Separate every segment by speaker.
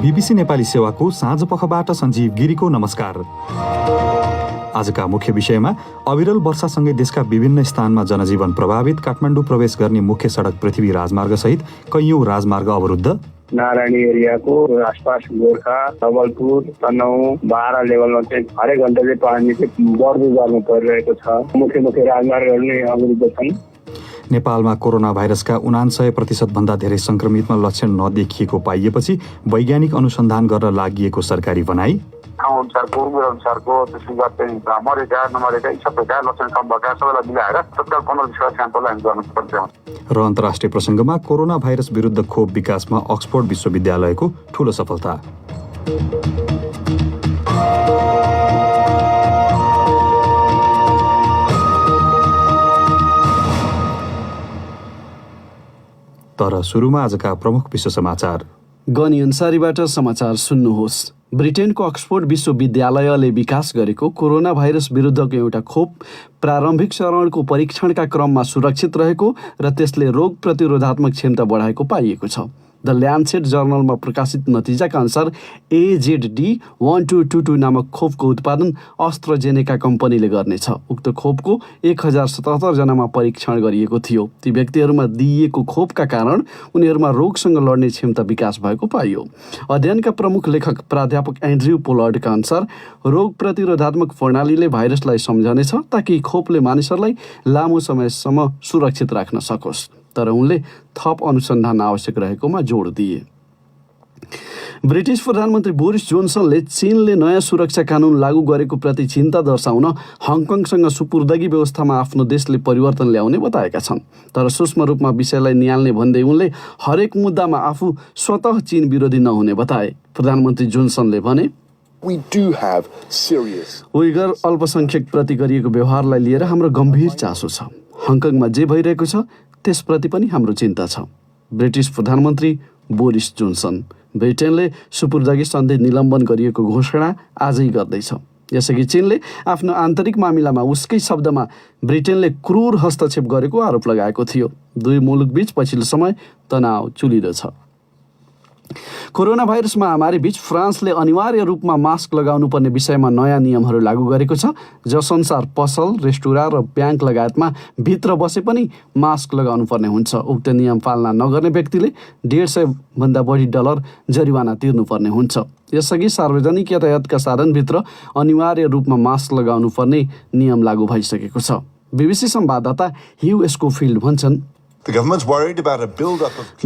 Speaker 1: BBC Nepali सेवाको साँझपखबाट सञ्जीव गिरीको नमस्कार। आजका मुख्य विषयमा अविरल वर्षासँगै देशका विभिन्न स्थानमा जनजीवन प्रभावित, काठमाडौँ प्रवेश गर्ने मुख्य सडक पृथ्वी राजमार्ग सहित कैयौं राजमार्ग अवरुद्ध,
Speaker 2: नारायणी एरियाको आसपास गोर्खा, नवलपुर, तनहुँ, बारा लेभलमा चाहिँ हरेक घण्टा चाहिँ पानी चाहिँ बढ्दै जानु परिरहेको छ। मुख्य राजमार्गहरू नै अवरुद्ध छन्।
Speaker 1: नेपालमा कोरोना भाइरसका 99% भन्दा धेरै संक्रमितमा लक्षण नदेखिएको पाइएपछि वैज्ञानिक अनुसन्धान गर्न लागि सरकारी भनाई,
Speaker 3: ठाउँ अनुसारको उमेर अनुसारको त्यसले चाहिँ मरेका नमरेका यी सबैका लक्षण कम भएका सबैलाई मिलाएर तत्काल 15-20 स्याम्पल हामी गर्नुपर्छ।
Speaker 1: र अन्तर्राष्ट्रिय प्रसङ्गमा कोरोना भाइरस विरुद्ध खोप विकासमा अक्सफोर्ड विश्वविद्यालयको ठूलो सफलता। तर सुरुमा आजका प्रमुख विश्व समाचार।
Speaker 4: गनी अन्सारीबाट समाचार सुन्नुहोस्। ब्रिटेनको अक्सफोर्ड विश्वविद्यालयले विकास गरेको कोरोना भाइरस विरुद्धको एउटा खोप प्रारम्भिक चरणको परीक्षणका क्रममा सुरक्षित रहेको र त्यसले रोग प्रतिरोधात्मक क्षमता बढाएको पाइएको छ। द ल्यान्सेट जर्नलमा प्रकाशित नतिजाका अनुसार AZD1222 नामक खोपको उत्पादन अस्ट्राजेनेका कम्पनीले गर्नेछ। उक्त खोपको 1077 जनामा परीक्षण गरिएको थियो। ती व्यक्तिहरूमा दिइएको खोपका कारण उनीहरूमा रोगसँग लड्ने क्षमता विकास भएको पाइयो। अध्ययनका प्रमुख लेखक प्राध्यापक एन्ड्रयू पोलार्डका अनुसार रोग प्रतिरोधात्मक प्रणालीले भाइरसलाई सम्झनेछ ताकि खोपले मानिसहरूलाई लामो समयसम्म सुरक्षित राख्न सकोस्। तर उनले थप अनुसन्धान आवश्यक रहेकोमा जोड दिए। ब्रिटिस प्रधानमन्त्री बोरिस जोन्सनले चीनले नयाँ सुरक्षा कानुन लागू गरेको प्रति चिन्ता दर्शाउन हङकङसँग सुपुर्दगी व्यवस्थामा आफ्नो देशले परिवर्तन ल्याउने बताएका छन्। तर सूक्ष्म रूपमा विषयलाई निहाल्ने भन्दै उनले हरेक मुद्दामा आफू स्वतः चीन विरोधी नहुने बताए। प्रधानमन्त्री जोन्सनले भने, उइगर अल्पसङ्ख्यकप्रति गरिएको व्यवहारलाई लिएर हाम्रो गम्भीर चासो छ। हङकङमा जे भइरहेको छ त्यसप्रति पनि हाम्रो चिन्ता छ। ब्रिटिस प्रधानमन्त्री बोरिस जोन्सन। ब्रिटेनले सुपुर्दगी सन्धि निलम्बन गरिएको घोषणा आजै गर्दैछ। यसअघि चीनले आफ्नो आन्तरिक मामिलामा उसकै शब्दमा ब्रिटेनले क्रूर हस्तक्षेप गरेको आरोप लगाएको थियो। दुई मुलुकबीच पछिल्लो समय तनाव चुलिँदो छ। कोरोना भाइरस महामारी बीच फ्रान्सले अनिवार्य रूपमा मास्क लगाउनु पर्ने विषयमा नयाँ नियमहरू लागू गरेको छ, जसअनुसार पसल, रेस्टुराँ र ब्याङ्क लगायतमा भित्र बसे पनि मास्क लगाउनु पर्ने हुन्छ। उक्त नियम पालना नगर्ने व्यक्तिले $150 भन्दा बढी जरिवाना तिर्नुपर्ने हुन्छ। यसअघि सार्वजनिक यातायातका साधनभित्र अनिवार्य रूपमा मास्क लगाउनु पर्ने नियम लागू भइसकेको छ। बीबीसी संवाददाता ह्यू एस्कोफिल्ड भन्छन्,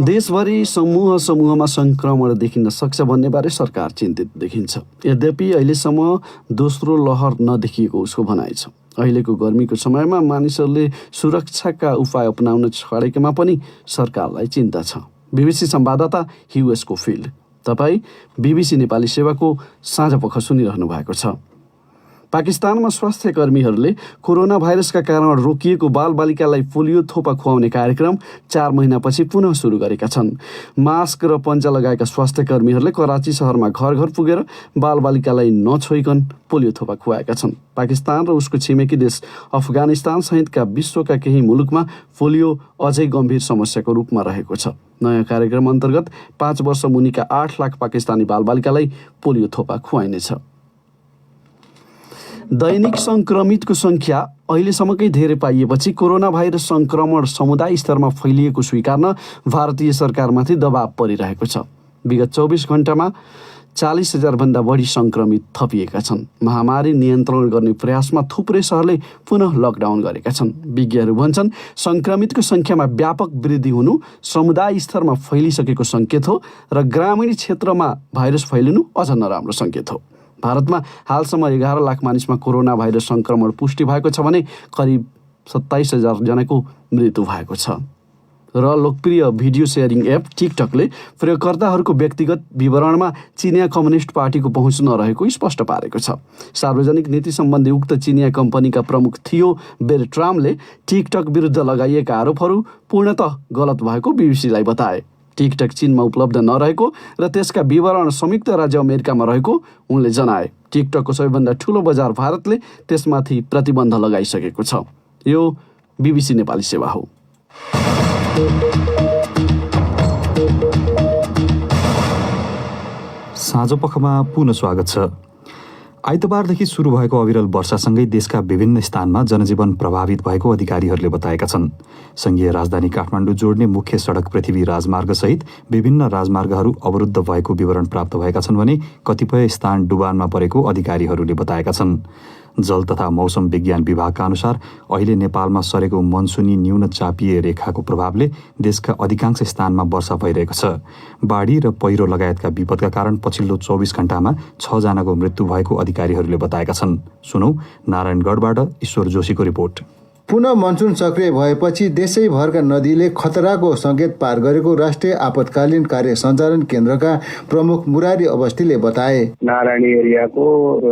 Speaker 4: देशभरि समूहमा संक्रमण देखिन सक्छ भन्ने बारे सरकार चिन्तित देखिन्छ। यद्यपि अहिलेसम्म दोस्रो लहर नदेखिएको उसको भनाइ छ। अहिलेको गर्मीको समयमा मानिसहरूले सुरक्षाका उपाय अपनाउन छाडेकोमा पनि सरकारलाई चिन्ता छ। बीबीसी संवाददाता ह्यू एस्कोफिल्ड। तपाईँ बीबीसी नेपाली सेवाको साँझपख सुनिरहनु भएको छ। पाकिस्तानमा स्वास्थ्य कर्मीहरूले कोरोना भाइरसका कारण रोकिएको बालबालिकालाई पोलियो थोपा खुवाउने कार्यक्रम 4 महिनापछि पुनः सुरु गरेका छन्। मास्क र पन्चा लगाएका स्वास्थ्य कर्मीहरूले कराची सहरमा घर घर पुगेर बालबालिकालाई नछोइकन पोलियो थोपा खुवाएका छन्। पाकिस्तान र उसको छिमेकी देश अफगानिस्तान सहितका विश्वका केही मुलुकमा पोलियो अझै गम्भीर समस्याको रूपमा रहेको छ। नयाँ कार्यक्रम अन्तर्गत 5 वर्ष मुनिका 8 लाख पाकिस्तानी बालबालिकालाई पोलियो थोपा खुवाइनेछ। दैनिक संक्रमितको संख्या अहिलेसम्मकै धेरै पाइएपछि कोरोना भाइरस संक्रमण समुदाय स्तरमा फैलिएको स्वीकार्न भारतीय सरकारमाथि दबाव परिरहेको छ। विगत 24 घण्टामा 40,000 भन्दा बढी संक्रमित थपिएका छन्। महामारी नियन्त्रण गर्ने प्रयासमा थुप्रै शहरले पुनः लकडाउन गरेका छन्। विज्ञहरू भन्छन्, संक्रमितको संख्यामा व्यापक वृद्धि हुनु समुदाय स्तरमा फैलिसकेको सङ्केत हो र ग्रामीण क्षेत्रमा भाइरस फैलिनु अझ नराम्रो सङ्केत हो। भारतमा हालसम्म 11 लाख मानिसमा कोरोना भाइरस संक्रमण पुष्टि भएको छ भने करिब 27,000 जनाको मृत्यु भएको छ। र लोकप्रिय भिडियो सेयरिङ एप टिकटकले प्रयोगकर्ताहरूको व्यक्तिगत विवरणमा चिनिया कम्युनिस्ट पार्टीको पहुँच नरहेको स्पष्ट पारेको छ। सार्वजनिक नीति सम्बन्धी उक्त चिनिया कम्पनीका प्रमुख थियो बेरट्रामले टिकटक विरुद्ध लगाइएका आरोपहरू पूर्णतः गलत भएको बीबीसीलाई बताए। टिकटक चीनमा उपलब्ध नरहेको र त्यसका विवरण संयुक्त राज्य अमेरिकामा रहेको उनले जनाए। टिकटकको सबैभन्दा ठुलो बजार भारतले त्यसमाथि प्रतिबन्ध लगाइसकेको छ। यो बीबीसी नेपाली सेवा हो।
Speaker 1: साँझपखमा पुनः स्वागत छ। आइतबारदेखि सुरु भएको अविरल वर्षासँगै देशका विभिन्न स्थानमा जनजीवन प्रभावित भएको अधिकारीहरूले बताएका छन्। संघीय राजधानी काठमाडौँ जोड्ने मुख्य सडक पृथ्वी राजमार्ग सहित विभिन्न राजमार्गहरू अवरुद्ध भएको विवरण प्राप्त भएका छन् भने कतिपय स्थान डुबानमा परेको अधिकारीहरूले बताएका छन्। जल तथा मौसम विज्ञान विभागका अनुसार अहिले नेपालमा सरेको मनसुनी न्यून चापिय रेखाको प्रभावले देशका अधिकांश स्थानमा वर्षा भइरहेको छ। बाढी र पहिरो लगायतका विपदका कारण पछिल्लो 24 घण्टामा 6 जनाको मृत्यु भएको अधिकारीहरूले बताएका छन्। सुनौ नारायणगढबाट ईश्वर जोशीको रिपोर्ट।
Speaker 5: पुनः मनसुन सक्रिय भएपछि देशैभरका नदीले खतराको सङ्केत पार गरेको राष्ट्रिय आपतकालीन कार्य सञ्चालन केन्द्रका प्रमुख मुरारी अवस्थीले बताए।
Speaker 2: नारायणी एरियाको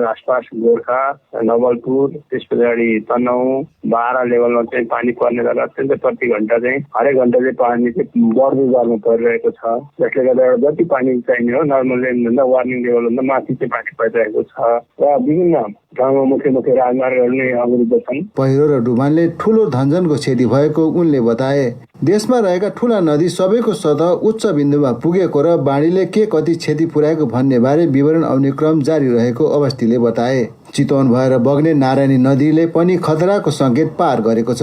Speaker 2: आसपास गोर्खा, नवलपुर, त्यस पछाडि तनहुँ, बारा लेभलमा चाहिँ पानी पर्ने गर्दा अत्यन्तै प्रति घण्टा चाहिँ हरेक घण्टा चाहिँ पानी चाहिँ बढ्दो दरमा परिरहेको छ। जसले गर्दा जति पानी चाहिने हो नर्मल लेभलभन्दा वार्निङ लेभलभन्दा माथि चाहिँ पानी परिरहेको छ र विभिन्न ठाउँमा मुख्य राजमार्गहरू नै अवरुद्ध छन्।
Speaker 5: पहिरो र डुबानले ठूलो धनजनको क्षति भएको उनले बताए। देशमा रहेका ठूला नदी सबैको सतह उच्च बिन्दुमा पुगेको र बाढीले के कति क्षति पुर्याएको भन्ने बारे विवरण आउने क्रम जारी रहेको अवस्थीले बताए। चितवन भएर बग्ने नारायणी नदीले पनि खतराको सङ्केत पार गरेको छ।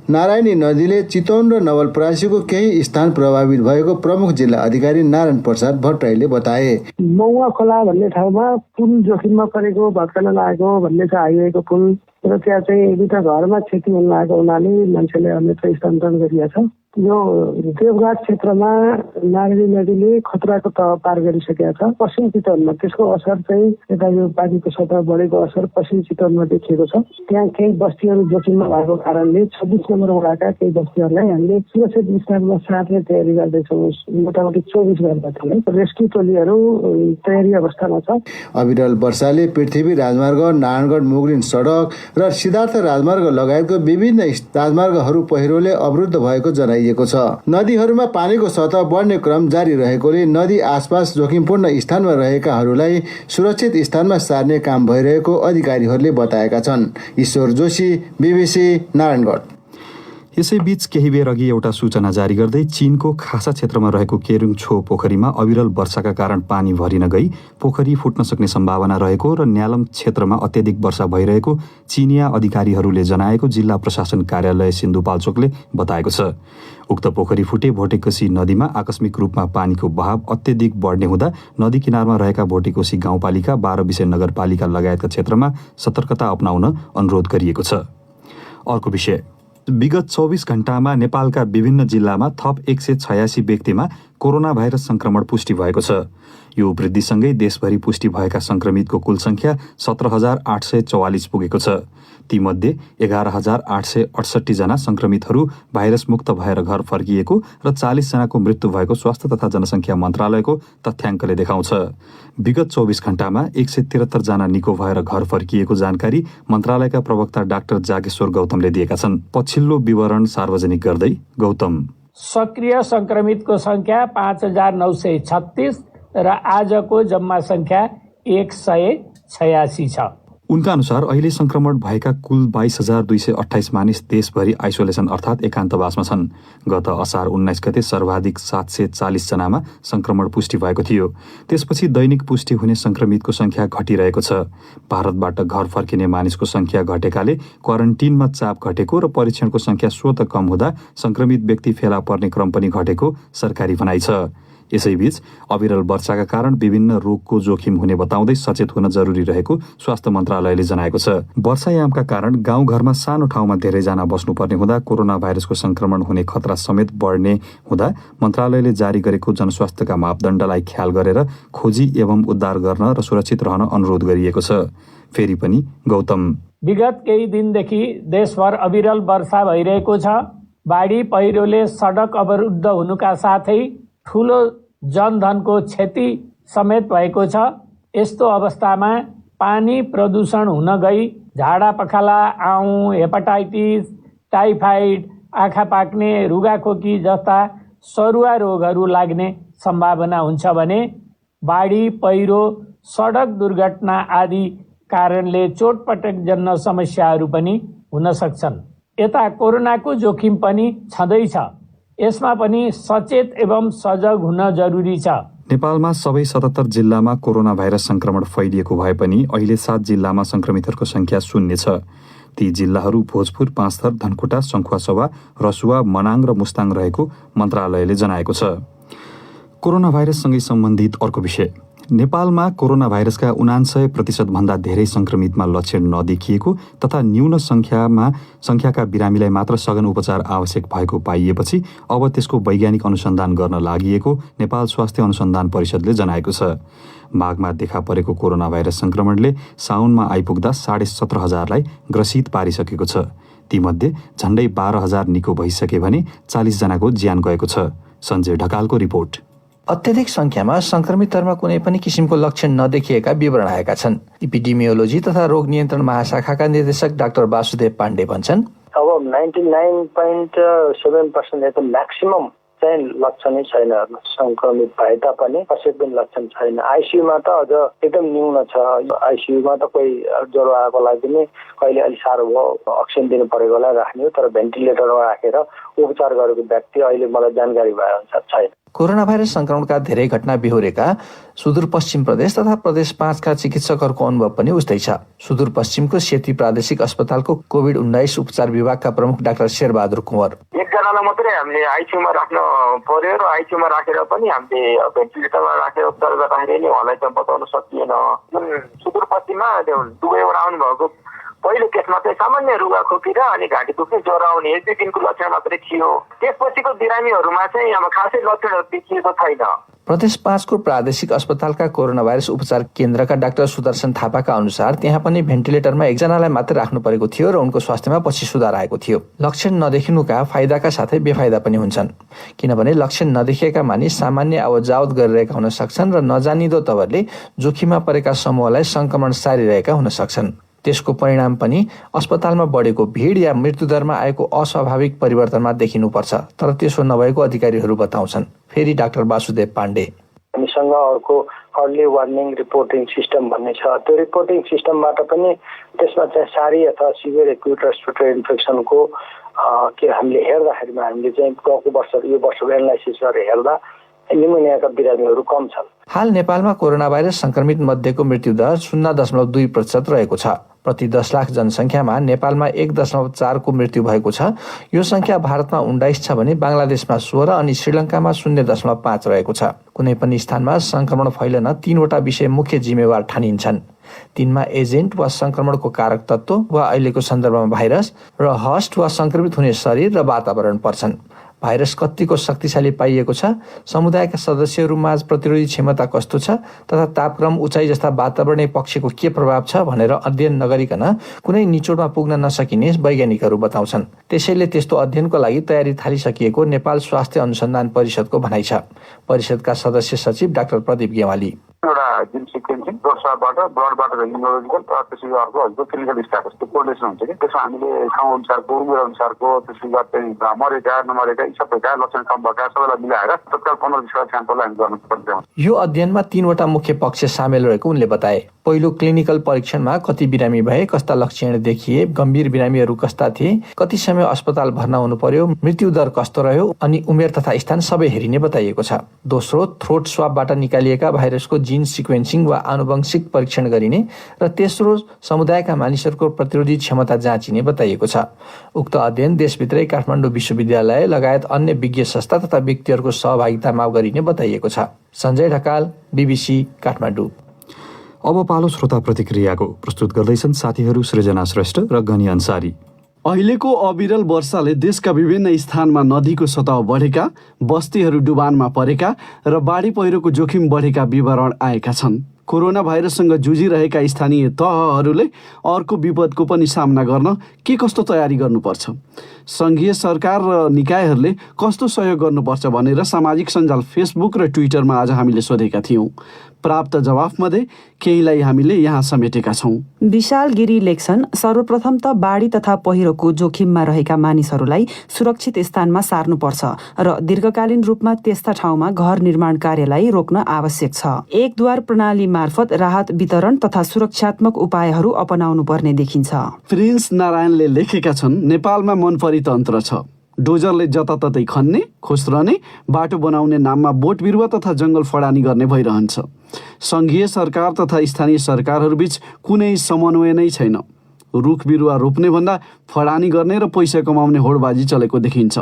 Speaker 5: नारायणी नदीले चितवन र नवलपरासीको केही स्थान प्रभावित भएको प्रमुख जिल्ला अधिकारी नारायण प्रसाद भट्टराईले बताए।
Speaker 6: मौवा खोला भन्ने ठाउँमा पुल जोखिममा परेको भत्कन लागेको भन्ने छ हाइवेको पुल र त्यहाँ चाहिँ दुईटा घरमा क्षति हुन लागेको हुनाले मान्छेले अन्यत्र स्थानान्तरण गरिएको छ। यो देवघाट क्षेत्रमा नारायणी नदीले खतराको तह पार गरिसकेका छ। पश्चिम चितवनमा त्यसको असर चाहिँ यता यो पानीको सतह बढेको असर पश्चिम चितवनमा देखिएको छ। त्यहाँ केही बस्तीहरू जोखिममा भएको कारणले 26 नम्बर वडाका केही बस्तीहरूलाई हामीले सुरक्षित स्थानमा सार्ने तयारी गर्दैछौँ। मोटामोटी 24 घण्टा थियो। रेस्क्यु टोलीहरू तयारी अवस्थामा छ।
Speaker 5: अविरल वर्षाले पृथ्वी राजमार्ग, नारायणगढ मुगलिन सडक र सिद्धार्थ राजमार्ग लगायतको विभिन्न राजमार्गहरू पहिरोले अवरुद्ध भएको जनाइएको छ। नदीहरूमा पानीको सतह बढ्ने क्रम जारी रहेकोले नदी आसपास जोखिमपूर्ण स्थानमा रहेकाहरूलाई सुरक्षित स्थानमा सार्ने काम भइरहेको अधिकारीहरूले बताएका छन्। ईश्वर जोशी, बीबीसी, नारायणगढ।
Speaker 1: यसैबीच केही बेर अघि एउटा सूचना जारी गर्दै चीनको खासा क्षेत्रमा रहेको केरुङ छो पोखरीमा अविरल वर्षाका कारण पानी भरिन गई पोखरी फुट्न सक्ने सम्भावना रहेको र न्यालम क्षेत्रमा अत्याधिक वर्षा भइरहेको चीनिया अधिकारीहरूले जनाएको जिल्ला प्रशासन कार्यालय सिन्धुपाल्चोकले बताएको छ। उक्त पोखरी फुटे भोटेकोशी नदीमा आकस्मिक रूपमा पानीको बहाव अत्याधिक बढ्ने हुँदा नदी किनारमा रहेका भोटेकोशी गाउँपालिका, 12 विषय नगरपालिका लगायतका क्षेत्रमा सतर्कता अपनाउन अनुरोध गरिएको छ। अर्को विषय, विगत 24 घण्टामा नेपालका विभिन्न जिल्लामा थप 186 व्यक्तिमा कोरोना भाइरस संक्रमण पुष्टि भएको छ। यो वृद्धिसँगै देशभरि पुष्टि भएका संक्रमितको कुल संख्या 17,844 पुगेको छ। तीमध्ये 11,868 जना संक्रमितहरू भाइरस मुक्त भएर घर फर्किएको र 40 जनाको मृत्यु भएको स्वास्थ्य तथा जनसङ्ख्या मन्त्रालयको तथ्याङ्कले देखाउँछ। विगत 24 घण्टामा 173 जना निको भएर घर फर्किएको जानकारी मन्त्रालयका प्रवक्ता डाक्टर जागेश्वर गौतमले दिएका छन्। पछिल्लो विवरण सार्वजनिक गर्दै गौतम,
Speaker 7: सक्रिय संक्रमितको संख्या 5,936 र आजको जम्मा संख्या 186 छ।
Speaker 1: उनका अनुसार अहिले संक्रमण भएका कुल 22,228 मानिस देशभरि आइसोलेसन अर्थात् एकान्तवासमा छन्। गत असार 19 गते सर्वाधिक 740 जनामा संक्रमण पुष्टि भएको थियो। त्यसपछि दैनिक पुष्टि हुने संक्रमितको संख्या घटिरहेको छ। भारतबाट घर फर्किने मानिसको संख्या घटेकाले क्वारेन्टिनमा चाप घटेको र परीक्षणको संख्या स्वतः कम हुँदा संक्रमित व्यक्ति फेला पर्ने क्रम पनि घटेको सरकारी भनाइ छ। यसैबीच अविरल वर्षाका कारण विभिन्न रोगको जोखिम हुने बताउँदै सचेत हुन जरुरी रहेको स्वास्थ्य मन्त्रालयले जनाएको छ। वर्षायामका कारण गाउँघरमा सानो ठाउँमा धेरैजना बस्नुपर्ने हुँदा कोरोना भाइरसको संक्रमण हुने खतरा समेत बढ्ने हुँदा मन्त्रालयले जारी गरेको जनस्वास्थ्यका मापदण्डलाई ख्याल गरेर खोजी एवं उद्धार गर्न र सुरक्षित रहन अनुरोध गरिएको छ। फेरि पनि गौतम,
Speaker 7: विगत केही दिनदेखि देशभर अविरल वर्षा भइरहेको छ। बाढी पहिरोले सडक अवरुद्ध हुनुका साथै ठूलो जनधनको क्षति समेत भएको छ। यस्तो अवस्थामा पानी प्रदूषण हुन गई झाडा पखाला, आउँ, हेपाटाइटिस, टाइफाइड, आँखा पाक्ने, रुगाखोकी जस्ता सरुवा रोगहरू लाग्ने सम्भावना हुन्छ भने बाढी, पहिरो, सडक दुर्घटना आदि कारणले चोटपटक जन्य समस्याहरू पनि हुन सक्छन्। यता कोरोनाको जोखिम पनि छँदैछ। यसमा पनि सचेत एवं सजग हुन जरुरी छ।
Speaker 1: नेपालमा सबै 77 जिल्लामा कोरोना भाइरस संक्रमण फैलिएको भए पनि अहिले 7 जिल्लामा संक्रमितहरूको संख्या 0 छ। ती जिल्लाहरू भोजपुर, पाँचथर, धनकुटा, सङ्खुवासभा, रसुवा, मनाङ र मुस्ताङ रहेको मन्त्रालयले जनाएको छ। कोरोना भाइरससँगै सम्बन्धित अर्को विषय, नेपालमा कोरोना भाइरसका 99% भन्दा धेरै संक्रमितमा लक्षण नदेखिएको तथा न्यून संख्याका बिरामीलाई मात्र सघन उपचार आवश्यक भएको पाइएपछि अब त्यसको वैज्ञानिक अनुसन्धान गर्न लागि नेपाल स्वास्थ्य अनुसन्धान परिषदले जनाएको छ। माघमा देखा परेको कोरोना भाइरस संक्रमणले साउनमा आइपुग्दा 17,500लाई ग्रसित पारिसकेको छ। तीमध्ये झण्डै 12,000 निको भइसके भने 40 जनाको ज्यान गएको छ। सञ्जय ढकालको रिपोर्ट।
Speaker 8: अत्यधिक संख्यामा संक्रमितहरूमा कुनै पनि किसिमको लक्षण नदेखिएका विवरण आएका छन्। इपिडेमियोलोजी तथा रोग नियन्त्रण महाशाखाका निर्देशक डाक्टर वासुदेव पाण्डे भन्छन्,
Speaker 9: अब 99.7% त म्याक्सिमम चाहिँ लक्षणै छैन। संक्रमित भए तापनि कसै पनि लक्षण छैन। आइसियुमा त अझ एकदम न्यून छ। आइसियुमा त कोही ज्वरो आएकोलाई पनि कहिले अलि साह्रो भयो, अक्सिजन दिनु परेकोलाई राख्ने हो, तर भेन्टिलेटरमा राखेर उपचार गरेको व्यक्ति अहिले मलाई जानकारी भए अनुसार छैन।
Speaker 8: कोरोना भाइरस संक्रमणका धेरै घटना बिहोरेका सुदूरपश्चिम प्रदेश तथा प्रदेश 5 का चिकित्सकहरूको अनुभव पनि उस्तै छ। सुदूरपश्चिमको सेती प्रादेशिक अस्पतालको कोभिड-19 उपचार विभागका प्रमुख डाक्टर शेरबहादुर कुँवर,
Speaker 3: एकजनालाई मात्रै हामीले आइसियुमा राख्न पर्यो र आइसियुमा राखेर पनि हामीले भेन्टिलेटरमा राखेर उपचार गर्दाखेरि नि उहाँलाई चाहिँ बचाउन सकिएन। सुदूरपश्चिममा दुबईबाट आउनुभएको पहिलो केसमा चाहिँ सामान्य रुगा खोकी र अनि घाँटी दुख्ने ज्वरो आउने 1-2 दिनको लक्षण मात्रै थियो। त्यसपछिको बिरामीहरूमा चाहिँ अब खासै लक्षणहरू देखिएको छैन।
Speaker 8: प्रदेश 5 को प्रादेशिक अस्पतालका कोरोना भाइरस उपचार केन्द्रका डाक्टर सुदर्शन थापाका अनुसार त्यहाँ पनि भेन्टिलेटरमा एकजनालाई मात्र राख्नु परेको थियो र उनको स्वास्थ्यमा पछि सुधार आएको थियो। लक्षण नदेखिनुका फाइदाका साथै बेफाइदा पनि हुन्छन्, किनभने लक्षण नदेखिएका मानिस सामान्य आवत-जावत गरिरहेका हुन सक्छन् र नजानिदो तवरले जोखिममा परेका समूहलाई संक्रमण सारिरहेका हुन सक्छन्। त्यसको परिणाम पनि अस्पतालमा बढेको भिड या मृत्युदरमा आएको अस्वाभाविक परिवर्तनमा देखिनुपर्छ, तर त्यसो नभएको अधिकारीहरू बताउँछन्। फेरि डाक्टर वासुदेव पाण्डे,
Speaker 9: हामीसँग अर्को अर्ली वार्निङ रिपोर्टिङ सिस्टम भन्ने छ। त्यो रिपोर्टिङ सिस्टमबाट पनि त्यसमा चाहिँ सारी अथवा सिभियर एक्युट रेस्पिरेटरी इन्फेक्सनको के हामीले हेर्दाखेरिमा हामीले चाहिँ गएको वर्ष यो वर्षको एनालाइसिस गरेर हेर्दा निमोनियाका बिरामीहरू कम छन्।
Speaker 8: हाल नेपालमा कोरोना भाइरस संक्रमित मध्येको मृत्युदर 0.2% रहेको छ। प्रति 10 लाख जनसङ्ख्यामा नेपालमा 1.4 को मृत्यु भएको छ। यो संख्या भारतमा 19 छ भने बङ्गलादेशमा 16 अनि श्रीलङ्कामा 0.5 रहेको छ। कुनै पनि स्थानमा संक्रमण फैलन 3वटा विषय मुख्य जिम्मेवार ठानिन्छन्। तिनमा एजेन्ट वा संक्रमणको कारक तत्व वा अहिलेको सन्दर्भमा भाइरस र हस्ट वा संक्रमित हुने शरीर र वातावरण पर्छन्। भाइरस कतिको शक्तिशाली पाइएको छ, समुदायका सदस्यहरूमाझ प्रतिरोधी क्षमता कस्तो छ तथा तापक्रम, उचाइ जस्ता वातावरणीय पक्षको के प्रभाव छ भनेर अध्ययन नगरिकन कुनै निचोडमा पुग्न नसकिने वैज्ञानिकहरू बताउँछन्। त्यसैले त्यस्तो अध्ययनको लागि तयारी थालिसकिएको नेपाल स्वास्थ्य अनुसन्धान परिषदको भनाइ छ। परिषदका सदस्य सचिव डाक्टर प्रदीप गेवाली,
Speaker 3: एउटा जिन सिक्वेन्सिङ दोस्रोबाट ब्लडबाट इम्युनोलोजिकल त्यसपछि अर्को हजुरको क्लिनिकल स्ट्याटस त्यो कोरिलेसन हुन्छ कि त्यसमा हामीले ठाउँ अनुसारको उमेर अनुसारको त्यसपछि चाहिँ मरेका नमरेका यी सबैका लक्षण कम भएका सबैलाई मिलाएर तत्काल 15-20 स्याम्पललाई हामी गर्नुपर्छ।
Speaker 8: यो अध्ययनमा 3वटा मुख्य पक्ष सामेल रहेको उनले बताए। पहिलो, क्लिनिकल परीक्षणमा कति बिरामी भए, कस्ता लक्षण देखिए, गम्भीर बिरामीहरू कस्ता थिए, कति समय अस्पताल भर्ना हुनु पर्यो, मृत्यु दर कस्तो रह्यो अनि उमेर तथा स्थान सबै हेरिने बताइएको छ। दोस्रो, थ्रोट स्वाबबाट निकालिएका भाइरसको जिन सिक्वेन्सिङ वा आनुवंशिक परीक्षण गरिने र तेस्रो, समुदायका मानिसहरूको प्रतिरोधी क्षमता जाँचिने बताइएको छ। उक्त अध्ययन देशभित्रै काठमाडौँ विश्वविद्यालय लगायत अन्य विज्ञ संस्था तथा व्यक्तिहरूको सहभागितामा गरिने बताइएको छ। सञ्जय ढकाल, BBC, काठमाडौँ।
Speaker 1: अब पालो श्रोता प्रतिक्रियाको। प्रस्तुत गर्दैछन् साथीहरू सृजना श्रेष्ठ र गनी अन्सारी।
Speaker 4: अहिलेको अविरल वर्षाले देशका विभिन्न स्थानमा नदीको सतह बढेका, बस्तीहरू डुबानमा परेका र बाढी पहिरोको जोखिम बढेका विवरण आएका छन्। कोरोना भाइरससँग जुझिरहेका स्थानीय तहहरूले अर्को विपदको पनि सामना गर्न के कस्तो तयारी गर्नुपर्छ, सङ्घीय सरकार र निकायहरूले कस्तो सहयोग गर्नुपर्छ भनेर सामाजिक सञ्जाल फेसबुक र ट्विटरमा आज हामीले सोधेका थियौँ। प्राप्त जवाफमध्ये केहीलाई हामीले यहाँ समेटेका छौँ।
Speaker 10: विशाल गिरी लेख्छन्, सर्वप्रथम त बाढी तथा पहिरोको जोखिममा रहेका मानिसहरूलाई सुरक्षित स्थानमा सार्नुपर्छ र दीर्घकालीन रूपमा त्यस्ता ठाउँमा घर निर्माण कार्यलाई रोक्न आवश्यक छ। एक द्वार प्रणाली मार्फत राहत वितरण तथा सुरक्षात्मक उपायहरू अपनाउनु पर्ने देखिन्छ।
Speaker 4: प्रिन्स नारायणले लेखेका छन्, नेपालमा मनपरी तन्त्र छ, डोजरले जताततै खन्ने, खोस्रने, बाटो बनाउने नाममा बोट बिरुवा तथा जङ्गल फडानी गर्ने भइरहन्छ। सङ्घीय सरकार तथा स्थानीय सरकारहरूबीच कुनै समन्वय नै छैन। रुख बिरुवा रोप्ने भन्दा फडानी गर्ने र पैसा कमाउने होडबाजी चलेको देखिन्छ।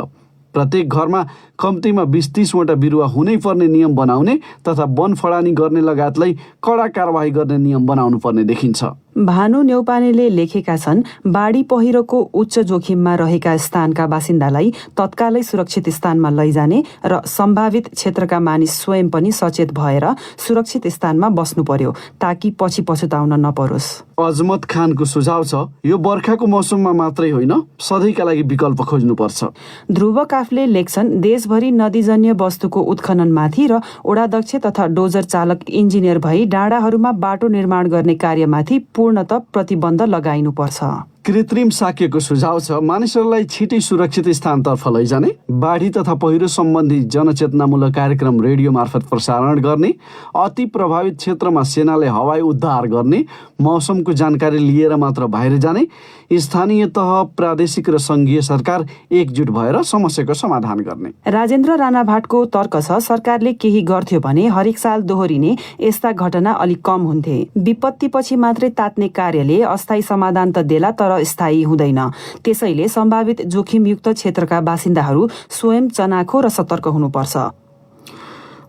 Speaker 4: प्रत्येक घरमा कम्तीमा 20-30वटा बिरुवा हुनै पर्ने नियम बनाउने तथा वन फडानी गर्ने लगायतलाई कडा कारबाही गर्ने नियम बनाउनु पर्ने देखिन्छ।
Speaker 10: भानु न्यौपानेले लेखेका छन्, बाढी पहिरोको उच्च जोखिममा रहेका स्थानका बासिन्दालाई तत्कालै सुरक्षित स्थानमा लैजाने र सम्भावित क्षेत्रका मानिस स्वयं पनि सचेत भएर सुरक्षित स्थानमा बस्नु पर्यो ताकि पछि पछुताउन नपरोस्।
Speaker 4: अजमत खानको सुझाव छ, यो बर्खाको मौसममा मात्रै होइन, सधैँका लागि विकल्प खोज्नुपर्छ।
Speaker 10: ध्रुव काफले लेख्छन्, देशभरि नदीजन्य वस्तुको उत्खननमाथि र ओडाध्यक्ष तथा डोजर चालक इन्जिनियर भई डाँडाहरूमा बाटो निर्माण गर्ने कार्यमाथि पूर्णतः प्रतिबन्ध लगाइनुपर्छ।
Speaker 4: कृत्रिम साक्यको सुझाव छ, मानिसहरूलाई छिटै सुरक्षित स्थानतर्फ लैजाने, बाढी तथा पहिरो सम्बन्धी जनचेतनामूलक कार्यक्रम रेडियो मार्फत प्रसारण गर्ने, अति प्रभावित क्षेत्रमा सेनाले हवाई उद्धार गर्ने, मौसमको जानकारी लिएर मात्र बाहिर जाने, स्थानीय तह, प्रादेशिक र सङ्घीय सरकार एकजुट भएर समस्याको समाधान गर्ने।
Speaker 10: राजेन्द्र राणा भाटको तर्क छ, सरकारले केही गर्थ्यो भने हरेक साल दोहोरिने यस्ता घटना अलिक कम हुन्थे। विपत्तिपछि मात्रै तात्ने कार्यले अस्थायी समाधान त देला तर स्थायी हुँदैन। त्यसैले सम्भावित जोखिमयुक्त क्षेत्रका बासिन्दाहरू स्वयं चनाखो र सतर्क हुनुपर्छ।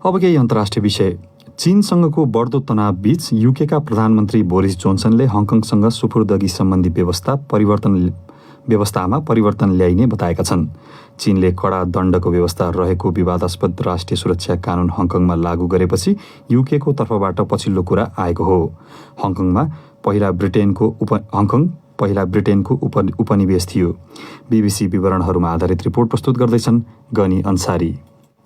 Speaker 1: अब केही अन्तर्राष्ट्रिय विषय। चीनसँगको बढ्दो तनाव बीच युकेका प्रधानमन्त्री बोरिस जोन्सनले हङकङसँग सुपुर्दगी सम्बन्धी व्यवस्थामा परिवर्तन ल्याइने बताएका छन्। चीनले कडा दण्डको व्यवस्था रहेको विवादास्पद राष्ट्रिय सुरक्षा कानुन हङकङमा लागू गरेपछि युकेको तर्फबाट पछिल्लो कुरा आएको हो। हङकङ पहिला ब्रिटेनको उपनिवेश थियो। बीबीसी विवरणहरूमा आधारित रिपोर्ट प्रस्तुत गर्दैछन् गनी अन्सारी।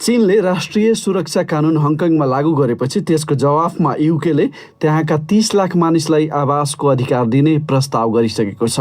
Speaker 4: चीनले राष्ट्रिय सुरक्षा कानुन हङकङमा लागू गरेपछि त्यसको जवाफमा युकेले त्यहाँका 30 लाख मानिसलाई आवासको अधिकार दिने प्रस्ताव गरिसकेको छ।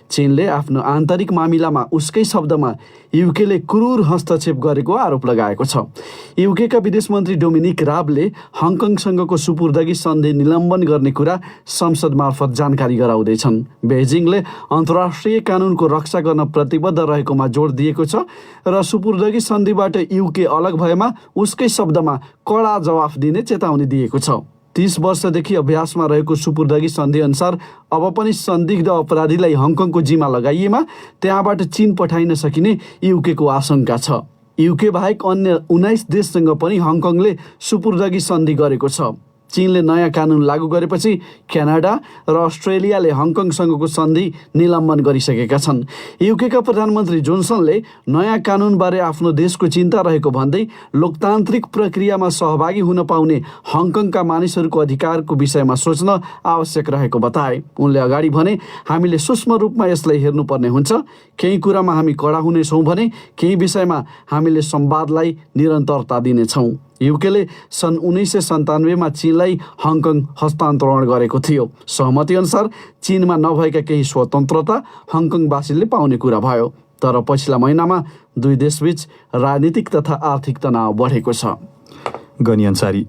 Speaker 4: चीनले आफ्नो आन्तरिक मामिलामा उसकै शब्दमा युकेले क्रूर हस्तक्षेप गरेको आरोप लगाएको छ। युकेका विदेश मन्त्री डोमिनिक राबले हङकङसँगको सुपुर्दगी सन्धि निलम्बन गर्ने कुरा संसद मार्फत जानकारी गराउँदैछन्। बेजिङले अन्तर्राष्ट्रिय कानुनको रक्षा गर्न प्रतिबद्ध रहेकोमा जोड दिएको छ र सुपुर्दगी सन्धिबाट युके अलग भएमा उसकै शब्दमा कडा जवाफ दिने चेतावनी दिएको छ। 30 वर्षदेखि अभ्यासमा रहेको सुपुर्दगी सन्धि अनुसार अब पनि संदिग्ध अपराधीलाई हङकङको जिम्मा लगाइएमा त्यहाँबाट चीन पठाइन सकिने युकेको आशंका छ। युके बाहेक अन्य 19 देशसँग पनि हङकङले सुपुर्दगी सन्धि गरेको छ। चीनले नयाँ कानुन लागू गरेपछि क्यानाडा र अस्ट्रेलियाले हङकङसँगको सन्धि निलम्बन गरिसकेका छन्। युकेका प्रधानमन्त्री जोन्सनले नयाँ कानुनबारे आफ्नो देशको चिन्ता रहेको भन्दै लोकतान्त्रिक प्रक्रियामा सहभागी हुन पाउने हङकङका मानिसहरूको अधिकारको विषयमा सोच्न आवश्यक रहेको बताए। उनले अगाडि भने, हामीले सूक्ष्म रूपमा यसलाई हेर्नुपर्ने हुन्छ। केही कुरामा हामी कडा हुनेछौँ भने केही विषयमा हामीले संवादलाई निरन्तरता दिनेछौँ। युकेले सन् 1997मा चीनलाई हङकङ हस्तान्तरण गरेको थियो। सहमति अनुसार चीनमा नभएका केही स्वतन्त्रता हङकङवासीले पाउने कुरा भयो। तर पछिल्ला महिनामा दुई देशबीच राजनीतिक तथा आर्थिक तनाव बढेको छ।
Speaker 1: गनी अन्सारी।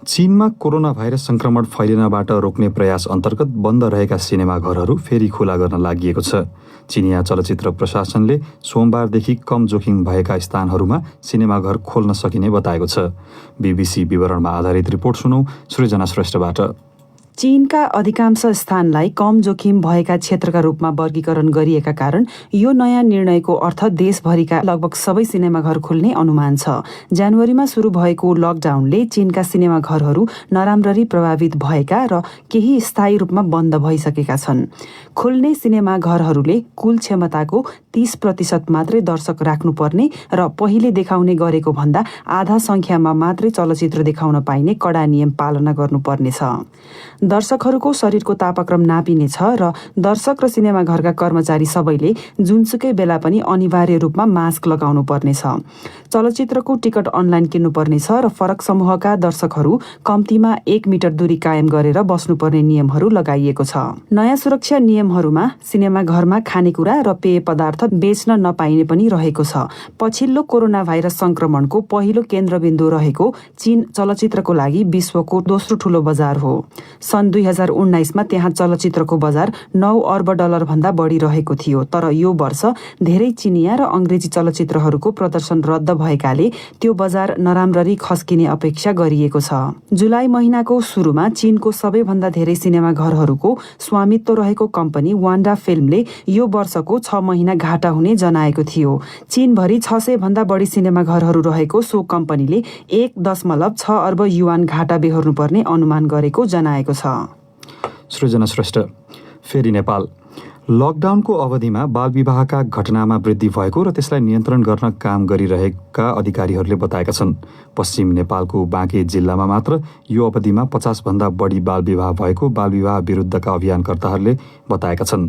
Speaker 1: चीनमा कोरोना भाइरस संक्रमण फैलिनबाट रोक्ने प्रयास अन्तर्गत बन्द रहेका सिनेमाघरहरू फेरि खुला गर्न लागि छ। चिनिया चलचित्र प्रशासनले सोमबारदेखि कम जोखिम भएका स्थानहरूमा सिनेमाघर खोल्न सकिने बताएको छ। बीबीसी विवरणमा आधारित रिपोर्ट सुनौ सृजना श्रेष्ठबाट।
Speaker 10: चीनका अधिकांश स्थानलाई कम जोखिम भएका क्षेत्रका रूपमा वर्गीकरण गरिएका कारण यो नयाँ निर्णयको अर्थ देशभरिका लगभग सबै सिनेमाघर खुल्ने अनुमान छ। जनवरीमा सुरु भएको लकडाउनले चीनका सिनेमाघरहरू नराम्ररी प्रभावित भएका र केही स्थायी रूपमा बन्द भइसकेका छन्। खुल्ने सिनेमाघरहरूले कुल क्षमताको 30% मात्रै दर्शक राख्नुपर्ने र पहिले देखाउने गरेको भन्दा आधा सङ्ख्यामा मात्रै चलचित्र देखाउन पाइने कडा नियम पालना गर्नुपर्नेछ। दर्शकहरूको शरीरको तापक्रम नापिनेछ र दर्शक र सिनेमाघरका कर्मचारी सबैले जुनसुकै बेला पनि अनिवार्य रूपमा मास्क लगाउनु पर्नेछ। चलचित्रको टिकट अनलाइन किन्नुपर्नेछ र फरक समूहका दर्शकहरू कम्तीमा 1 मिटर दूरी कायम गरेर बस्नुपर्ने नियमहरू लगाइएको छ। नयाँ सुरक्षा नियमहरूमा सिनेमाघरमा खानेकुरा र पेय पदार्थ बेच्न नपाइने पनि रहेको छ। पछिल्लो कोरोना भाइरस संक्रमणको पहिलो केन्द्रबिन्दु रहेको चीन चलचित्रको लागि विश्वको दोस्रो ठूलो बजार हो। सन् 2019मा त्यहाँ चलचित्रको बजार 9 अर्ब डलर भन्दा बढी रहेको थियो। तर यो वर्ष धेरै चिनिया र अंग्रेजी चलचित्रहरूको प्रदर्शन रद्द भएकाले त्यो बजार नराम्ररी खस्किने अपेक्षा गरिएको छ। जुलाई महिनाको सुरुमा चीनको सबैभन्दा धेरै सिनेमा घरहरूको स्वामित्व रहेको कम्पनी वान्डा फिल्मले यो वर्षको 6 महिना घाटा हुने जनाएको थियो। चीनभरि 600 भन्दा बढी सिनेमा घरहरू रहेको सो कम्पनीले 1.6 अर्ब युवान घाटा बेहोर्नुपर्ने अनुमान गरेको जनाएको छ।
Speaker 1: सृजना श्रेष्ठ फेरि नेपाल। लकडाउनको अवधिमा बालविवाहका घटनामा वृद्धि भएको र त्यसलाई नियन्त्रण गर्न काम गरिरहेका अधिकारीहरूले बताएका छन्। पश्चिम नेपालको बाँके जिल्लामा मात्र यो अवधिमा 50 भन्दा बढी बालविवाह भएको बालविवाह विरुद्धका अभियानकर्ताहरूले बताएका छन्।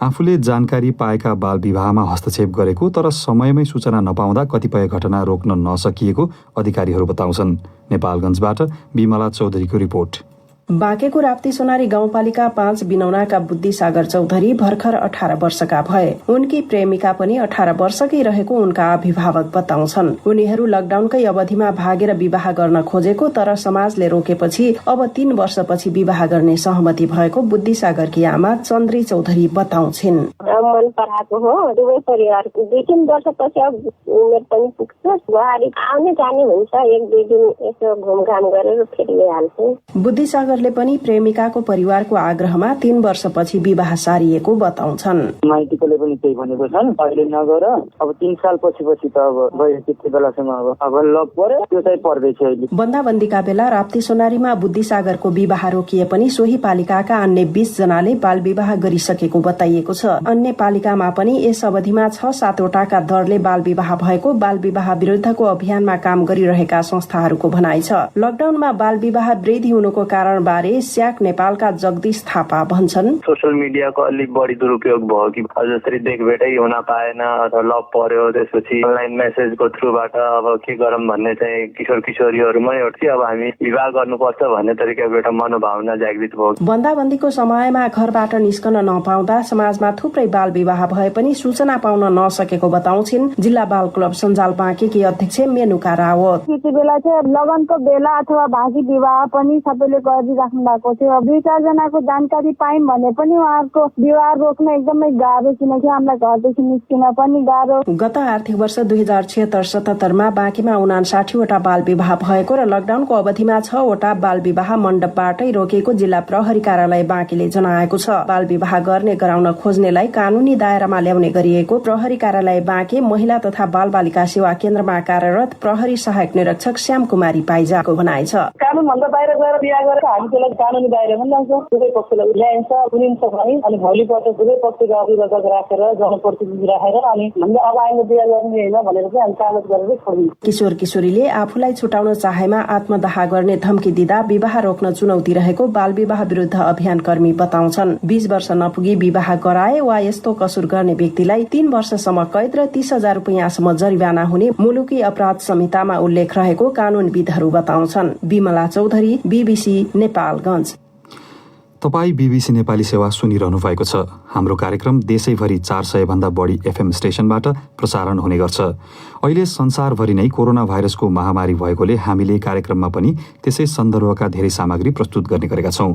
Speaker 1: आफूले जानकारी पाएका बालविवाहमा हस्तक्षेप गरेको तर समयमै सूचना नपाउँदा कतिपय घटना रोक्न नसकिएको अधिकारीहरू बताउँछन्। नेपालगञ्जबाट बिमला चौधरीको रिपोर्ट।
Speaker 11: बाँकेको राप्ती सोनारी गाउँपालिका 5 बिनौनाका बुद्धिसागर चौधरी भर्खर 18 वर्षका भए। उनकी प्रेमिका पनि 18 वर्षकै रहेको उनका अभिभावक बताउँछन्। उनीहरू लकडाउनकै अवधिमा भागेर विवाह गर्न खोजेको तर समाजले रोकेपछि अब 3 वर्षपछि विवाह गर्ने सहमति भएको बुद्धिसागरकी आमा चन्द्री चौधरी बताउँछिन्।
Speaker 12: मन पराएको हो दुवै परिवारको 2-3 वर्षपछि अब उमेर पनि पुग्छ। बुहारी आउने जाने हुन्छ, 1-2 दिन यसो घुमघाम गरेर फेरि गइहाल्छ।
Speaker 11: बुद्धिसागरले पनि प्रेमिकाको परिवारको आग्रहमा 3 वर्षपछि विवाह सारिएको बताउँछन्।
Speaker 9: माइतीकोले पनि त्यही भनेको छन्, अहिले नगर अब 3 साल पछि त अब गयो त्यति बेलासम्म अब लक पर्यो, त्यो चाहिँ पर्दैछ अहिले।
Speaker 11: बन्दाबन्दीका बेला राप्ती सोनारीमा बुद्धिसागरको विवाह रोकिए पनि सोही पालिकाका अन्य 20 जनाले बाल विवाह गरिसकेको बताइएको छ। अन्य पालिकामा पनि यस अवधिमा 6-7 वटाका दरले बाल विवाह भएको बाल विवाह विरुद्धको अभियानमा काम गरिरहेका संस्थाहरूको भनाइ छ। लकडाउनमा बाल विवाह वृद्धि हुनुको कारण बारे स्याक नेपालका जगदीश थापा भन्छन्।
Speaker 2: सोशल मिडियाको अलिक बढी दुरुपयोग भयो कि जसरी देखभेटै हुन पाएन अथवा लप पर्यो, त्यसपछि अनलाइन मेसेजको थ्रुबाट अब के गरौँ भन्ने चाहिँ किशोर किशोरीहरूमै हो कि अब हामी विवाह गर्नुपर्छ भन्ने तरिकाको एउटा मनोभावना जागृत भयो।
Speaker 11: बन्दाबन्दीको समयमा घरबाट निस्कन नपाउँदा समाजमा थुप्रै बाल विवाह भए पनि सूचना पाउन नसकेको बताउँछिन् जिल्ला बाल क्लब सञ्जाल बाँकेकी अध्यक्ष मेनुका रावत।
Speaker 12: त्यति बेला चाहिँ लगनको बेला अथवा भागी विवाह पनि सबैले गरिराख्नु भएको थियो। 2-4 जनाको जानकारी पायौँ भने पनि उहाँहरूको विवाह रोक्न एकदमै गाह्रो, किनकि हामीलाई घरदेखि निस्किन पनि गाह्रो।
Speaker 11: गत आर्थिक वर्ष 2076-77 मा बाँकेमा 59 वटा बाल विवाह भएको र लकडाउनको अवधिमा 6 वटा बाल विवाह मण्डपबाटै रोकेको जिल्ला प्रहरी कार्यालय बाँकेले जनाएको छ। बाल विवाह गर्ने गराउन खोज्नेलाई कानूनी दायरामा ल्याउने गरिएको प्रहरी कार्यालय बाँके महिला तथा बाल बालिका सेवा केन्द्रमा कार्यरत प्रहरी सहायक निरीक्षक श्याम कुमारी पाइजाको भनाइ छ।
Speaker 9: कानून भन्दा बाहिर गएर बिहा गरेर हामी त्यसलाई कानूनी दायरामा ल्याउँछौँ, दुवै पक्षलाई ल्याइन्छ, सुनिन्छ भने अनि भोलिपल्ट दुवै पक्षको अभिभावक राखेर जनप्रतिनिधि राखेर अनि हामीले अब आइनो बिहा गर्ने होइन भनेर चाहिँ हामी कागज गरेर छोडिन्छ।
Speaker 11: किशोर किशोरीले आफूलाई छुटाउन चाहेमा आत्मदाह गर्ने धम्की दिँदा विवाह रोक्न चुनौती रहेको बाल विवाह विरुद्ध अभियान कर्मी बताउँछन्। 20 वर्ष नपुगी विवाह गराए वा यस्तो कसुर गर्ने व्यक्तिलाई 3 वर्षसम्म कैद र 30,000 रुपियाँसम्म जरिवाना हुने मुलुकी अपराध संहितामा उल्लेख रहेको कानूनविदहरू बताउँछन्। बिमला चौधरी, बीबीसी नेपालगञ्ज।
Speaker 1: तपाईँ बीबीसी नेपाली सेवा सुनिरहनु भएको छ। हाम्रो कार्यक्रम देशैभरि 400 भन्दा बढी एफएम स्टेशनबाट प्रसारण हुने गर्छ। अहिले संसारभरि नै कोरोना भाइरसको महामारी भएकोले हामीले कार्यक्रममा पनि त्यसै सन्दर्भका धेरै सामग्री प्रस्तुत गर्ने गरेका छौँ।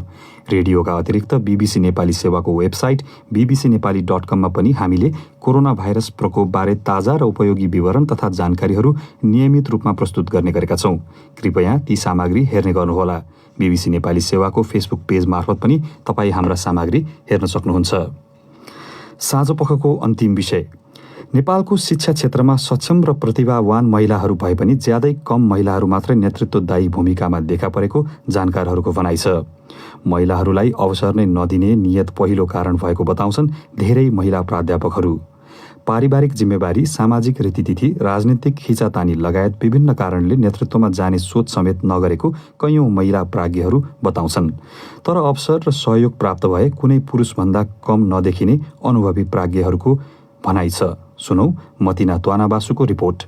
Speaker 1: रेडियोका अतिरिक्त बीबीसी नेपाली सेवाको वेबसाइट bbcnepali.com मा पनि हामीले कोरोना भाइरस प्रकोपबारे ताजा र उपयोगी विवरण तथा जानकारीहरू नियमित रूपमा प्रस्तुत गर्ने गरेका छौँ। कृपया ती सामग्री हेर्ने गर्नुहोला। बीबीसी नेपाली सेवाको फेसबुक पेज मार्फत पनि तपाईँ हाम्रा सामग्री हेर्न सक्नुहुन्छ। साँझपखको अन्तिम विषय। नेपालको शिक्षा क्षेत्रमा सक्षम र प्रतिभावान महिलाहरू भए पनि ज्यादै कम महिलाहरू मात्रै नेतृत्वदायी भूमिकामा देखा परेको जानकारहरूको भनाइ छ। महिलाहरूलाई अवसर नै नदिने नियत पहिलो कारण भएको बताउँछन् धेरै महिला प्राध्यापकहरू। पारिवारिक जिम्मेवारी, सामाजिक रीतिथिति, राजनीतिक खिचातानी लगायत विभिन्न कारणले नेतृत्वमा जाने सोच समेत नगरेको कैयौं महिला प्राज्ञहरू बताउँछन्। तर अवसर र सहयोग प्राप्त भए कुनै पुरुषभन्दा कम नदेखिने अनुभवी प्राज्ञहरूको भनाइ छ। सुनौ मतिना त्वानाबासुको रिपोर्ट।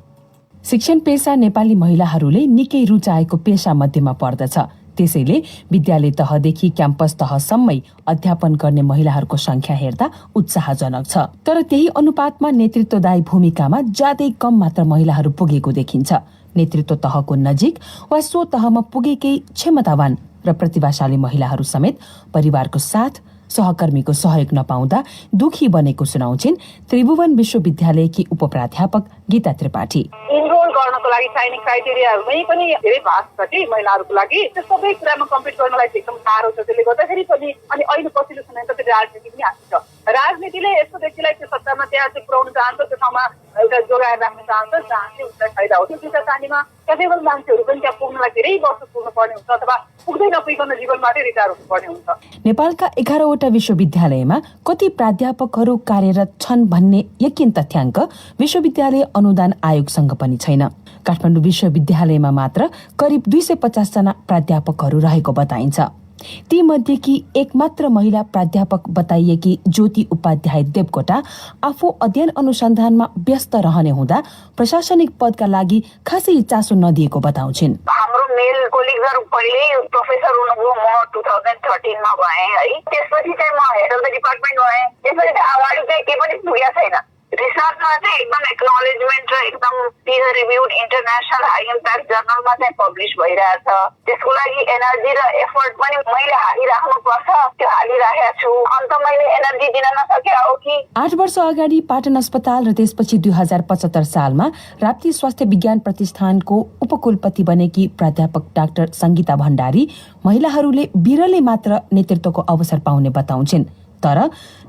Speaker 13: शिक्षण पेशा नेपाली महिलाहरूले निकै रुचाएको पेशा मध्येमा पर्दछ। त्यसैले विद्यालय तहदेखि क्याम्पस तहसम्मै अध्यापन गर्ने महिलाहरूको संख्या हेर्दा उत्साहजनक छ। तर त्यही अनुपातमा नेतृत्वदायी भूमिकामा ज्यादै कम मात्र महिलाहरू पुगेको देखिन्छ। नेतृत्व तहको नजिक वा सो तहमा पुगेकै क्षमतावान र प्रतिभाशाली महिलाहरू समेत परिवारको साथ सहकर्मीको सहयोग नपाउँदा दुखी बनेको सुनाउँछिन् त्रिभुवन विश्वविद्यालयकी उपप्राध्यापक गीता त्रिपाठी।
Speaker 14: इनरोल गर्नको लागि चाहिने क्राइटेरियाहरूमै पनि धेरै भास्ट छ कि महिलाहरूको लागि त्यो सबै कुरामा कम्पिट गर्नलाई एकदम गाह्रो छ। त्यसले गर्दाखेरि पनि अनि अहिले पछिल्लो समयमा त राजनीति पनि आएको छ। राजनीतिले यस्तो व्यक्तिलाई त्यो सत्तामा त्यहाँ चाहिँ पुर्याउन चाहन्छ, त्यो ठाउँमा एउटा जोगाएर राख्न चाहन्छ जहाँ चाहिँ उसलाई फाइदा हो। त्यो चाहनीमा क्यापेबल मान्छेहरू पनि त्यहाँ पुग्नलाई धेरै वर्ष पुग्नुपर्ने हुन्छ अथवा पुग्दै नपुगिकन जीवनबाटै रिटायर हुनुपर्ने हुन्छ।
Speaker 13: नेपालका 11वटा विश्वविद्यालयमा कति प्राध्यापकहरू कार्यरत छन् भन्ने यकिन तथ्याङ्क विश्वविद्यालय अनुदान आयोगसँग पनि छैन। काठमाडौँ विश्वविद्यालयमा मात्र करिब 250 जना प्राध्यापकहरू रहेको बताइन्छ। ती मध्येकी एकमात्र महिला प्राध्यापक बताइएकी ज्योति उपाध्याय देवकोटा आफू अध्ययन अनुसन्धानमा व्यस्त रहने हुँदा प्रशासनिक पदका लागि खासै चासो नदिएको बताउँछिन्।
Speaker 3: हाम्रो मेल कोलिग्सहरु पहिले प्रोफेसर हुनुभयो, म 2013 मा भएँ है। त्यसपछि चाहिँ म हेड अफ द डिपार्टमेन्ट भएँ। त्यसपछि अगाडि चाहिँ के पनि पुगेको छैन। रिसर्चमा चाहिँ एकदम एक्नोलेजमेन्ट र एकदम पियर रिभ्युड इन्टरनेसनल हाई इम्प्याक्ट जर्नलमा चाहिँ पब्लिस भइरहेछ। त्यसको लागि एनर्जी र एफर्ट पनि मैले हालिराख्नु पर्छ, त्यो हालिराखेको छु। अन्त मैले एनर्जी दिन नसके हो कि
Speaker 13: 8 वर्ष अगाडि पाटन अस्पताल र त्यसपछि 2075 सालमा राप्ती स्वास्थ्य विज्ञान प्रतिष्ठानको उपकुलपति बनेकी प्राध्यापक डाक्टर सङ्गीता भण्डारी महिलाहरूले बिरलै मात्र नेतृत्वको अवसर पाउने बताउँछिन्। तर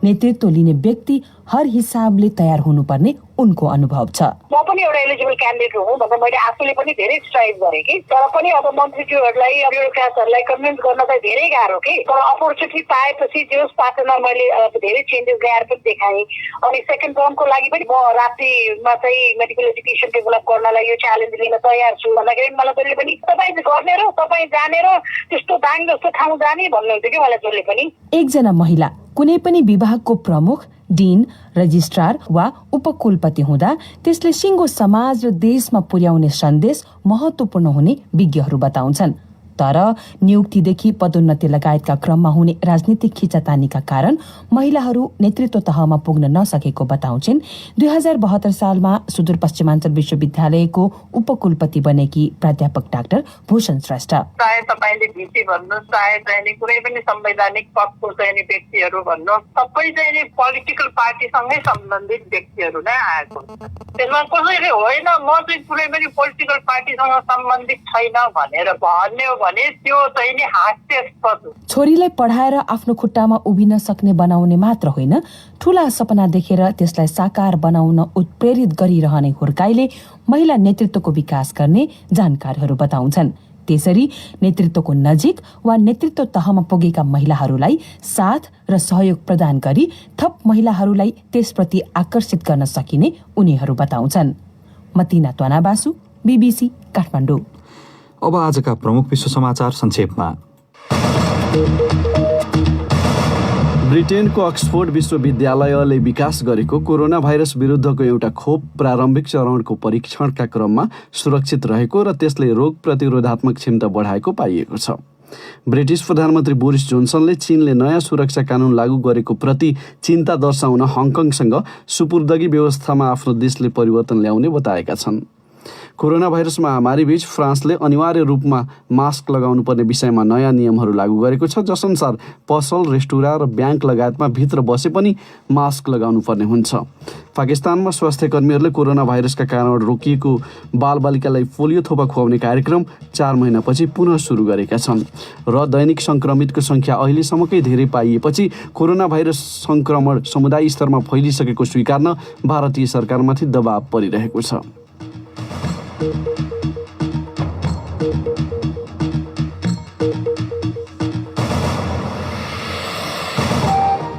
Speaker 13: नेतृत्व लिने व्यक्ति हर हिसाबले तयार हुनुपर्ने उनको अनुभव छ।
Speaker 14: म पनि एउटा एलिजिबल क्यान्डिडेट हुँ भनेर मैले आफूले पनि धेरै स्ट्राइभ गरेँ कि, तर पनि अब मन्त्रीज्यूहरूलाई ब्युरोक्राटहरूलाई कन्भिन्स गर्न चाहिँ धेरै गाह्रो कि। तर अपर्च्युनिटी पाएपछि जोस पाटनमा मैले धेरै चेन्जेस ल्याएर पनि देखाएँ। अनि सेकेन्ड टर्मको लागि पनि म राप्तीमा चाहिँ मेडिकल एजुकेसन डेभलप गर्नलाई यो च्यालेन्ज लिन तयार छु भन्दाखेरि मलाई जसले पनि तपाईँ गर्ने र तपाईँ जाने र त्यस्तो दाङ जस्तो ठाउँ जाने भन्नुहुन्थ्यो कि मलाई जसले पनि।
Speaker 13: एकजना महिला कुनै पनि विभागको प्रमुख, डिन, रजिस्ट्रार वा उपकुलपति हुँदा त्यसले सिङ्गो समाज र देशमा पुर्याउने सन्देश महत्त्वपूर्ण हुने विज्ञहरू बताउँछन्। तर नियुक्तिदेखि पदोन्नति लगायतका क्रममा हुने राजनीतिक खिचातानीका कारण महिलाहरू नेतृत्व तहमा पुग्न नसकेको बताउँछिन् 2072 सालमा सुदूरपश्चिमाञ्चल विश्वविद्यालयको उपकुलपति बनेकी प्राध्यापक डाक्टर भूषण श्रेष्ठ।
Speaker 14: चाहे तपाईँले भिसी भन्नुहोस्, चाहे चाहिने कुनै पनि संवैधानिक पदको चाहिने व्यक्तिहरू भन्नुहोस्, सबै चाहिने पोलिटिकल पार्टीसँगै सम्बन्धित व्यक्तिहरू नै आएको। त्यसमा कसैले होइन म चाहिँ कुनै पनि पोलिटिकल पार्टीसँग सम्बन्धित छैन भनेर भन्ने भने त्यो चाहिँ नि हास्यास्पद हो।
Speaker 13: छोरीलाई पढाएर आफ्नो खुट्टामा उभिन सक्ने बनाउने मात्र होइन, ठूला सपना देखेर त्यसलाई साकार बनाउन उत्प्रेरित गरिरहने हुर्काइले महिला नेतृत्वको विकास गर्ने जानकारहरू बताउँछन्। त्यसरी नेतृत्वको नजिक वा नेतृत्व तहमा पुगेका महिलाहरूलाई साथ र सहयोग प्रदान गरी थप महिलाहरूलाई त्यसप्रति आकर्षित गर्न सकिने उनीहरू बताउँछन्। मतिना त्वनाबासु, BBC काठमाडौँ।
Speaker 1: अब आजका प्रमुख विश्व समाचार संक्षेपमा।
Speaker 4: ब्रिटेनको अक्सफोर्ड विश्वविद्यालयले विकास गरेको कोरोना भाइरस विरुद्धको एउटा खोप प्रारम्भिक चरणको परीक्षणका क्रममा सुरक्षित रहेको र त्यसले रोग प्रतिरोधात्मक क्षमता बढाएको पाइएको छ। ब्रिटिस प्रधानमन्त्री बोरिस जोन्सनले चीनले नयाँ सुरक्षा कानुन लागू गरेको प्रति चिन्ता दर्शाउन हङकङसँग सुपुर्दगी व्यवस्थामा आफ्नो देशले परिवर्तन ल्याउने बताएका छन्। कोरोना भाइरस महामारीबीच फ्रान्सले अनिवार्य रूपमा मास्क लगाउनुपर्ने विषयमा नयाँ नियमहरू लागू गरेको छ, जसअनुसार पसल, रेस्टुरा र ब्याङ्क लगायतमा भित्र बसे पनि मास्क लगाउनुपर्ने हुन्छ। पाकिस्तानमा स्वास्थ्य कर्मीहरूले कोरोना भाइरसका कारण रोकिएको बालबालिकालाई पोलियो थोपा खुवाउने कार्यक्रम 4 महिनापछि पुनः सुरु गरेका छन् र दैनिक सङ्क्रमितको सङ्ख्या अहिलेसम्मकै धेरै पाइएपछि कोरोना भाइरस सङ्क्रमण समुदाय स्तरमा फैलिसकेको स्वीकार्न भारतीय सरकारमाथि दबाव परिरहेको छ।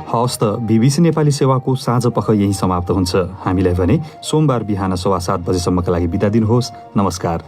Speaker 1: हवस् त BBC नेपाली सेवाको साँझ पख यही समाप्त हुन्छ। हामीलाई भने सोमबार बिहान 7:15 बजेसम्मका लागि बिदा दिनुहोस्। नमस्कार।